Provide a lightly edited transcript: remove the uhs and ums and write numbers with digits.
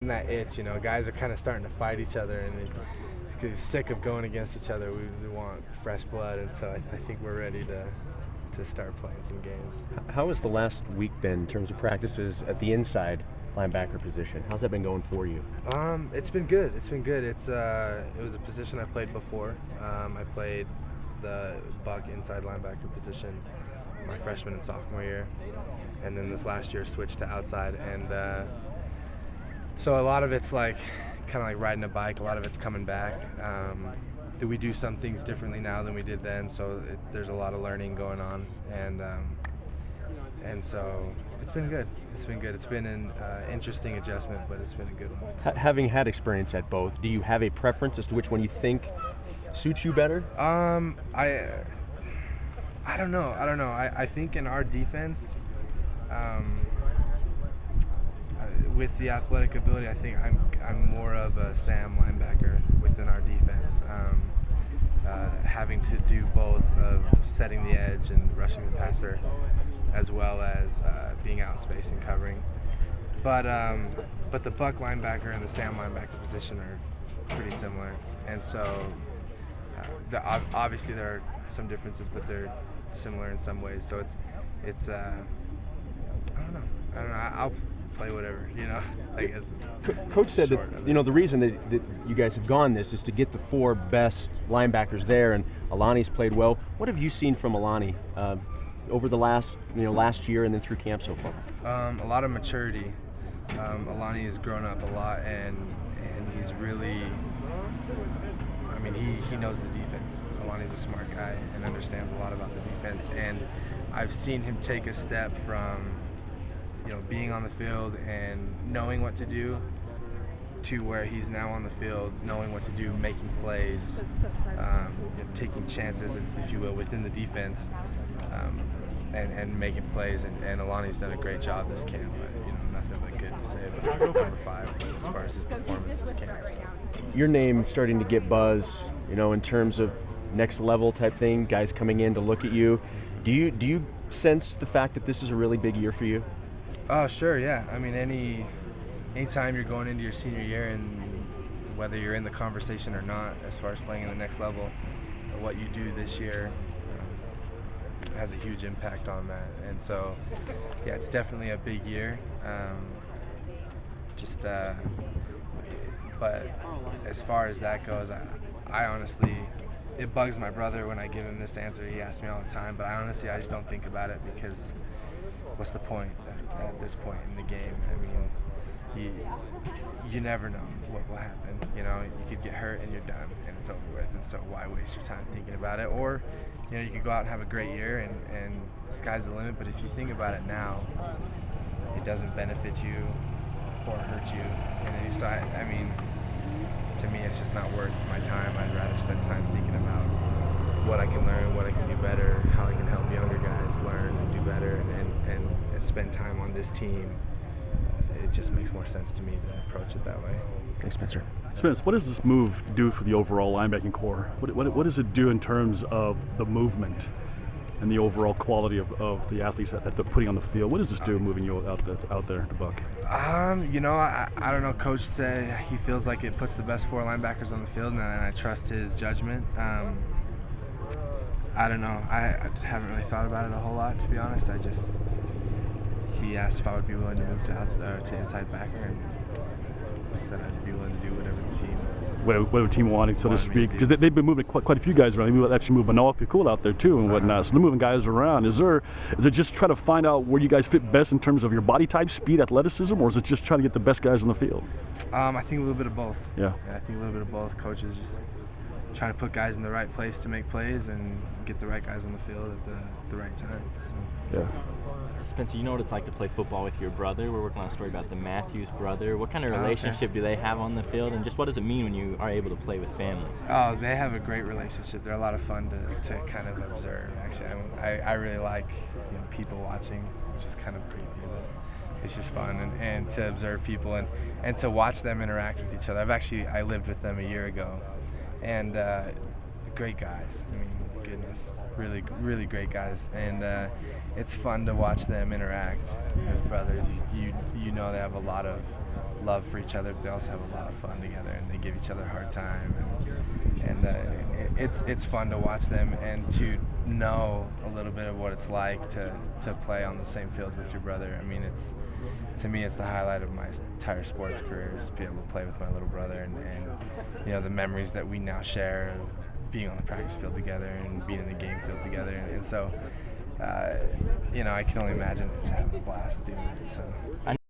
that itch, guys are kind of starting to fight each other, and because sick of going against each other, we want fresh blood, and so I think we're ready to start playing some games. How has the last week been in terms of practices at the inside linebacker position? How's that been going for you? It's been good. It was a position I played before. I played the buck inside linebacker position my freshman and sophomore year, and then this last year switched to outside, and so a lot of it's kind of like riding a bike. A lot of it's coming back. Do we do some things differently now than we did then? So there's a lot of learning going on, and so it's been good. It's been an interesting adjustment, but it's been a good one. Having had experience at both, do you have a preference as to which one you think suits you better? I don't know. I think in our defense, with the athletic ability, I think I'm more of a Sam linebacker within our defense, having to do both of setting the edge and rushing the passer, as well as being out in space and covering. But the buck linebacker and the Sam linebacker position are pretty similar, and so obviously there are some differences, but they're similar in some ways. So it's I don't know. I'll play whatever, I guess. Coach said that the reason that you guys have gone this is to get the four best linebackers there, and Alani's played well. What have you seen from Alani over the last year and then through camp so far? A lot of maturity. Alani has grown up a lot, and he's really, he knows the defense. Alani's a smart guy and understands a lot about the defense, and I've seen him take a step from being on the field and knowing what to do to where he's now on the field knowing what to do, making plays, taking chances, if you will, within the defense, and making plays. And Alani's done a great job this camp. Nothing but good to say about number 5 as far as his performance this camp. So. Your name's starting to get buzz, in terms of next level type thing, guys coming in to look at you. Do you sense the fact that this is a really big year for you? Oh, sure, yeah. Anytime you're going into your senior year, and whether you're in the conversation or not, as far as playing in the next level, what you do this year has a huge impact on that. And so, yeah, it's definitely a big year. But as far as that goes, I honestly, it bugs my brother when I give him this answer. He asks me all the time, but I just don't think about it, because what's the point at this point in the game? You never know what will happen. You could get hurt and you're done and it's over with, and so why waste your time thinking about it? Or you could go out and have a great year, and the sky's the limit, but if you think about it now, it doesn't benefit you or hurt you. And so to me, it's just not worth my time. I'd rather spend time thinking about what I can learn, what I can do better, how I can help younger guys learn and do better, and spend time on this team. It just makes more sense to me to approach it that way. Thanks, Spencer. Spence, what does this move do for the overall linebacking core? What does it do in terms of the movement and the overall quality of the athletes that they're putting on the field? What does this do moving you out there to buck? I don't know. Coach said he feels like it puts the best 4 linebackers on the field, and I trust his judgment. I don't know. I haven't really thought about it a whole lot, to be honest. He asked if I would be willing to move to inside backer, and said I'd be willing to do whatever the team. What the team wanted, so to speak, because they've been moving quite a few guys around. They actually moved Manoa Pikul out there too and whatnot. So they're moving guys around. Is it just try to find out where you guys fit best in terms of your body type, speed, athleticism, or is it just trying to get the best guys on the field? I think a little bit of both. Yeah, I think a little bit of both. Coaches just trying to put guys in the right place to make plays and get the right guys on the field at the right time. So. Yeah. Spencer, you know what it's like to play football with your brother. We're working on a story about the Matthews brother. What kind of relationship do they have on the field, and just what does it mean when you are able to play with family? Oh, they have a great relationship. They're a lot of fun to kind of observe. Actually, I really like people watching, which is kind of creepy, but it's just fun and to observe people and to watch them interact with each other. I lived with them a year ago, and great guys. Goodness, really, really great guys, and it's fun to watch them interact as brothers. You know they have a lot of love for each other, but they also have a lot of fun together, and they give each other a hard time. And it's fun to watch them and to know a little bit of what it's like to play on the same field with your brother. I mean, to me, it's the highlight of my entire sports career, is to be able to play with my little brother, and the memories that we now share of being on the practice field together and being in the game field together. And so, I can only imagine just having a blast doing it. So.